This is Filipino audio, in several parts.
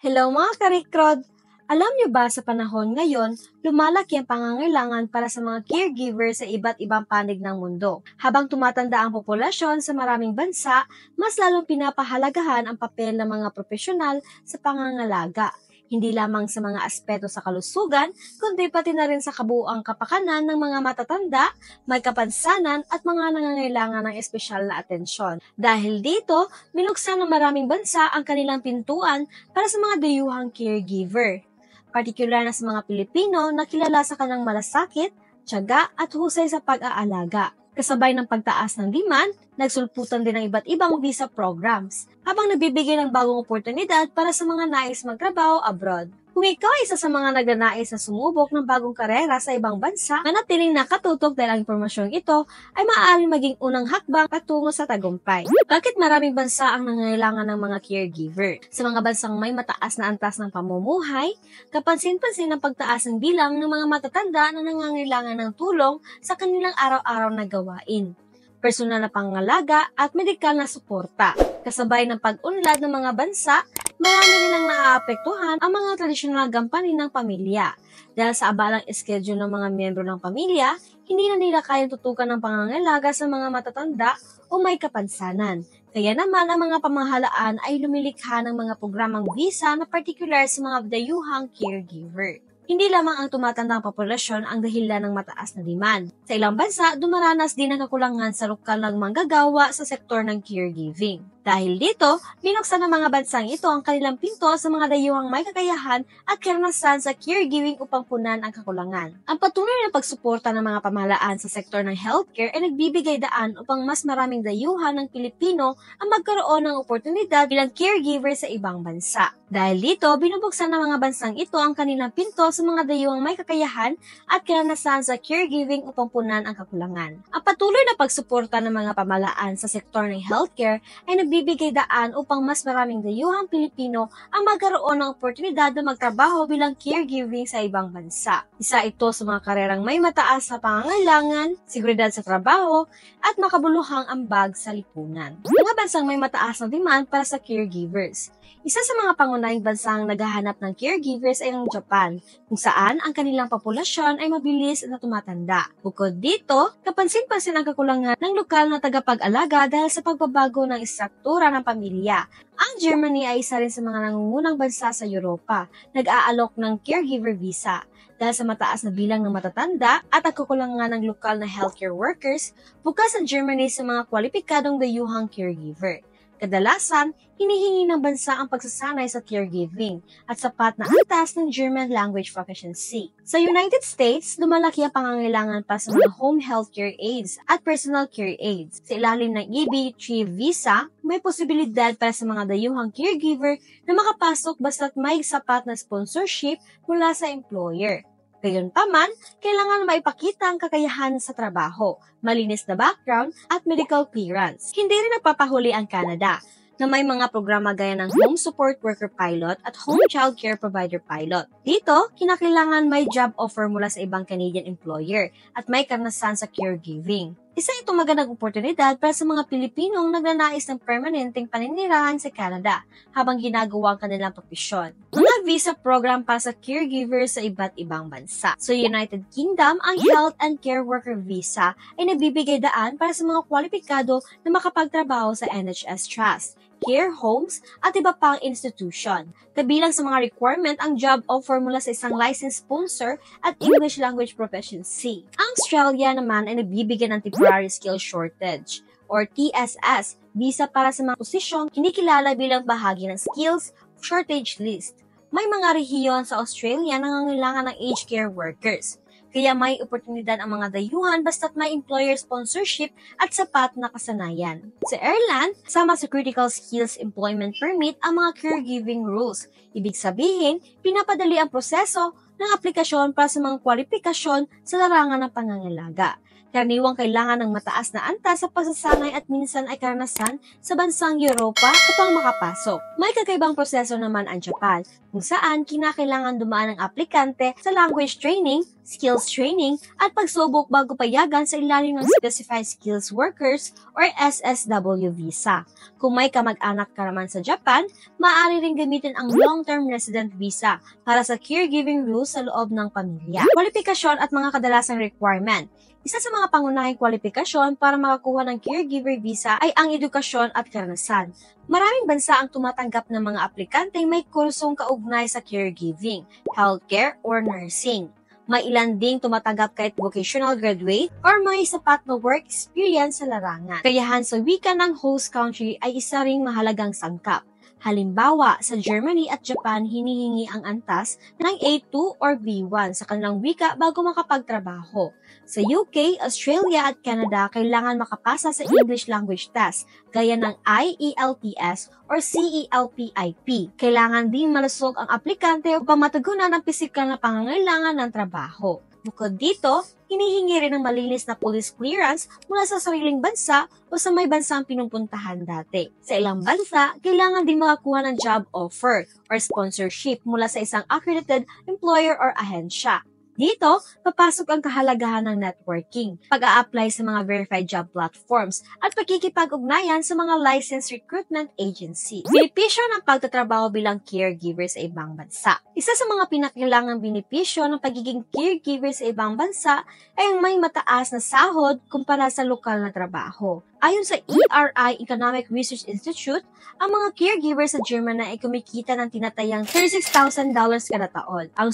Hello mga karikrod! Alam niyo ba sa panahon ngayon, lumalaki ang pangangailangan para sa mga caregiver sa iba't ibang panig ng mundo. Habang tumatanda ang populasyon sa maraming bansa, mas lalong pinapahalagahan ang papel ng mga profesional sa pangangalaga. Hindi lamang sa mga aspeto sa kalusugan, kundi pati na rin sa kabuuang kapakanan ng mga matatanda, may kapansanan at mga nangangailangan ng espesyal na atensyon. Dahil dito, binuksan ng maraming bansa ang kanilang pintuan para sa mga dayuhang caregiver. Partikular na sa mga Pilipino na kilala sa kanilang malasakit, tiyaga at husay sa pag-aalaga. Kasabay ng pagtaas ng demand, nagsulputan din ng iba't ibang visa programs, habang nagbibigay ng bagong oportunidad para sa mga nais magtrabaho abroad. Kung ikaw ay isa sa mga nagnanais na sumubok ng bagong karera sa ibang bansa, manatiling nakatutok dahil ang impormasyong ito ay maaaring maging unang hakbang patungo sa tagumpay. Bakit maraming bansa ang nangangailangan ng mga caregiver? Sa mga bansang may mataas na antas ng pamumuhay, kapansin-pansin ang pagtaas ng bilang ng mga matatanda na nangangailangan ng tulong sa kanilang araw-araw na gawain, personal na pangalaga at medikal na suporta. Kasabay ng pag-unlad ng mga bansa, marami rin ang naaapektuhan ang mga tradisyonal gampanin ng pamilya. Dahil sa abalang schedule ng mga miyembro ng pamilya, hindi na nila kayang tutukan ng pangangalaga sa mga matatanda o may kapansanan. Kaya naman ang mga pamahalaan ay lumilikha ng mga programang visa na partikular sa mga dayuhang caregiver. Hindi lamang ang tumatandang populasyon ang dahilan ng mataas na demand. Sa ilang bansa, dumaranas din ang kakulangan sa lokal ng manggagawa sa sektor ng caregiving. Dahil dito, binuksan ng mga bansang ito ang kanilang pinto sa mga dayuhang may kakayahan at karanasan sa caregiving upang punan ang kakulangan. Ang patuloy na pagsuporta ng mga pamahalaan sa sektor ng healthcare ay nagbibigay daan upang mas maraming dayuhan ng Pilipino ang magkaroon ng oportunidad bilang caregiver sa ibang bansa. Dahil dito, binubuksan ng mga bansang ito ang kanilang pinto sa mga dayuhang may kakayahan at karanasan sa caregiving upang punan ang kakulangan. Ang patuloy na pagsuporta ng mga pamahalaan sa sektor ng healthcare ay nagbibigay daan upang mas maraming dayuhang Pilipino ang magkaroon ng oportunidad na magtrabaho bilang caregiving sa ibang bansa. Isa ito sa mga karerang may mataas na pangangailangan, seguridad sa trabaho, at makabuluhang ambag sa lipunan. Mga bansang may mataas na demand para sa caregivers. Isa sa mga pangunahing bansang naghahanap ng caregivers ay ang Japan, kung saan ang kanilang populasyon ay mabilis na tumatanda. Bukod dito, kapansin-pansin ang kakulangan ng lokal na tagapag-alaga dahil sa pagbabago ng istruktura ng pamilya. Ang Germany ay isa rin sa mga nangungunang bansa sa Europa, nag-aalok ng caregiver visa. Dahil sa mataas na bilang ng matatanda at ang kakulangan ng lokal na healthcare workers, bukas ang Germany sa mga kwalipikadong dayuhang caregiver. Kadalasan, hinihingi ng bansa ang pagsasanay sa caregiving at sapat na antas ng German language proficiency. Sa United States, lumalaki ang pangangailangan pa sa mga home healthcare aides at personal care aides. Sa ilalim ng EB-3 visa, may posibilidad para sa mga dayuhang caregiver na makapasok basta't may sapat na sponsorship mula sa employer. Gayunpaman, kailangan maipakita ang kakayahan sa trabaho, malinis na background at medical clearance. Hindi rin nagpapahuli ang Canada, na may mga programa gaya ng Home Support Worker Pilot at Home Child Care Provider Pilot. Dito, kinakailangan may job offer mula sa ibang Canadian employer at may karanasan sa caregiving. Isa itong magandang oportunidad para sa mga Pilipinong nagnanais ng permanenteng paninirahan sa Canada habang ginagawa ang kanilang profesyon. Mga visa program para sa caregivers sa iba't ibang bansa. Sa United Kingdom, ang Health and Care Worker Visa ay nagbibigay daan para sa mga kwalipikado na makapagtrabaho sa NHS Trust, care homes, at iba pang institution. Kabilang sa mga requirement ang job offer mula sa isang licensed sponsor at English language proficiency. Ang Australia naman ay nagbibigay ng Temporary Skill Shortage or TSS visa para sa mga posisyong hindi kilala bilang bahagi ng skills shortage list. May mga rehiyon sa Australia na nangangailangan ng aged care workers. Kaya may oportunidad ang mga dayuhan basta't may employer sponsorship at sapat na kasanayan. Sa Ireland, sama sa Critical Skills Employment Permit ang mga caregiving rules. Ibig sabihin, pinapadali ang proseso ng aplikasyon para sa mga kwalifikasyon sa larangan ng pangangalaga. Karaniwang kailangan ng mataas na antas sa pagsasanay at minsan ay karanasan sa bansang Europa upang makapasok. May kakaibang proseso naman ang Japan, kung saan kinakailangan dumaan ng aplikante sa language training, skills training, at pagsubok bago payagan sa ilalim ng Specified Skills Workers or SSW visa. Kung may kamag-anak ka naman sa Japan, maaari ring gamitin ang long-term resident visa para sa caregiving rules sa loob ng pamilya. Kwalifikasyon at mga kadalasang requirement. Isa sa mga pangunahing kwalifikasyon para makakuha ng caregiver visa ay ang edukasyon at karanasan. Maraming bansa ang tumatanggap ng mga aplikante may kursong kaugnay sa caregiving, healthcare, or nursing. May ilan ding tumatanggap kahit vocational graduate or may sapat na work experience sa larangan. Kayahan sa wika ng host country ay isa ring mahalagang sangkap. Halimbawa, sa Germany at Japan, hinihingi ang antas ng A2 or B1 sa kanilang wika bago makapagtrabaho. Sa UK, Australia at Canada, kailangan makapasa sa English language test, gaya ng IELTS or CELPIP. Kailangan din malusog ang aplikante upang matugunan ang pisikal na pangangailangan ng trabaho. Bukod dito, hinihingi rin ng malinis na police clearance mula sa sariling bansa o sa may bansang pinupuntahan dati. Sa ilang bansa, kailangan din makakuha ng job offer or sponsorship mula sa isang accredited employer or ahensya. Dito, papasok ang kahalagahan ng networking, pag-a-apply sa mga verified job platforms, at pagkikipag-ugnayan sa mga licensed recruitment agency. Benepisyo ng pagtatrabaho bilang caregiver sa ibang bansa. Isa sa mga pinakailangang benepisyo ng pagiging caregiver sa ibang bansa ay ang may mataas na sahod kumpara sa lokal na trabaho. Ayon sa ERI Economic Research Institute, ang mga caregiver sa Germany ay kumikita ng tinatayang $36,000 kada taon. Ang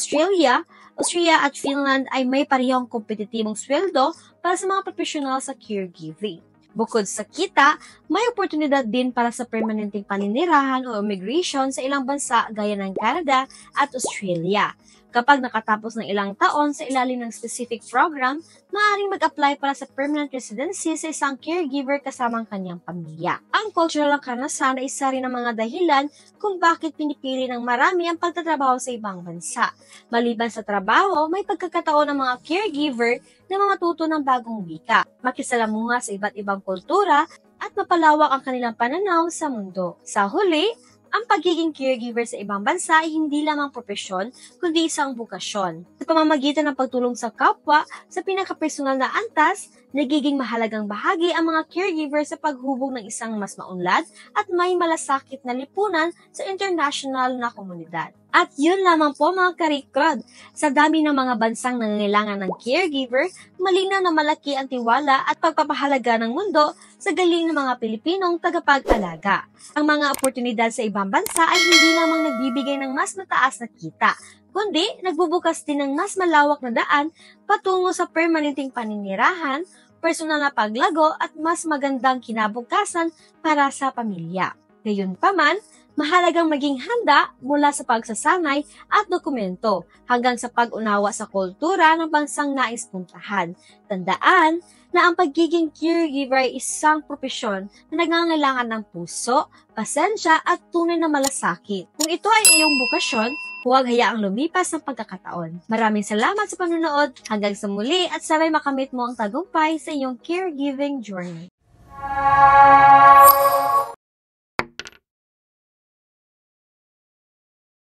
Austria at Finland ay may parehong kompetitibong sweldo para sa mga profesional sa caregiving. Bukod sa kita, may oportunidad din para sa permanenteng paninirahan o immigration sa ilang bansa gaya ng Canada at Australia. Kapag nakatapos ng ilang taon sa ilalim ng specific program, maaaring mag-apply para sa permanent residency sa isang caregiver kasama ang kanyang pamilya. Ang cultural ng karanasan ay isa rin ang mga dahilan kung bakit pinipili ng marami ang pagtatrabaho sa ibang bansa. Maliban sa trabaho, may pagkakataon ng mga caregiver na matuto ng bagong wika, makisalamuha sa iba't ibang kultura, at mapalawak ang kanilang pananaw sa mundo. Sa huli, ang pagiging caregiver sa ibang bansa ay hindi lamang propesyon, kundi isang bukasyon. Sa pamamagitan ng pagtulong sa kapwa, sa pinakapersonal na antas, nagiging mahalagang bahagi ang mga caregiver sa paghubog ng isang mas maunlad at may malasakit na lipunan sa international na komunidad. At yun lamang po mga karikrod. Sa dami ng mga bansang nangangailangan ng caregiver, malinaw na malaki ang tiwala at pagpapahalaga ng mundo sa galing ng mga Pilipinong tagapag-alaga. Ang mga oportunidad sa ibang bansa ay hindi lamang nagbibigay ng mas mataas na kita, kundi nagbubukas din ng mas malawak na daan patungo sa permanenteng paninirahan, personal na paglago at mas magandang kinabukasan para sa pamilya. Gayunpaman, mahalagang maging handa mula sa pagsasanay at dokumento hanggang sa pag-unawa sa kultura ng bansang nais puntahan. Tandaan na ang pagiging caregiver ay isang propesyon na nangangailangan ng puso, pasensya at tunay na malasakit. Kung ito ay iyong bukasyon, huwag hayaang lumipas ng pagkakataon. Maraming salamat sa panonood. Hanggang sa muli at sabay makamit mo ang tagumpay sa iyong caregiving journey.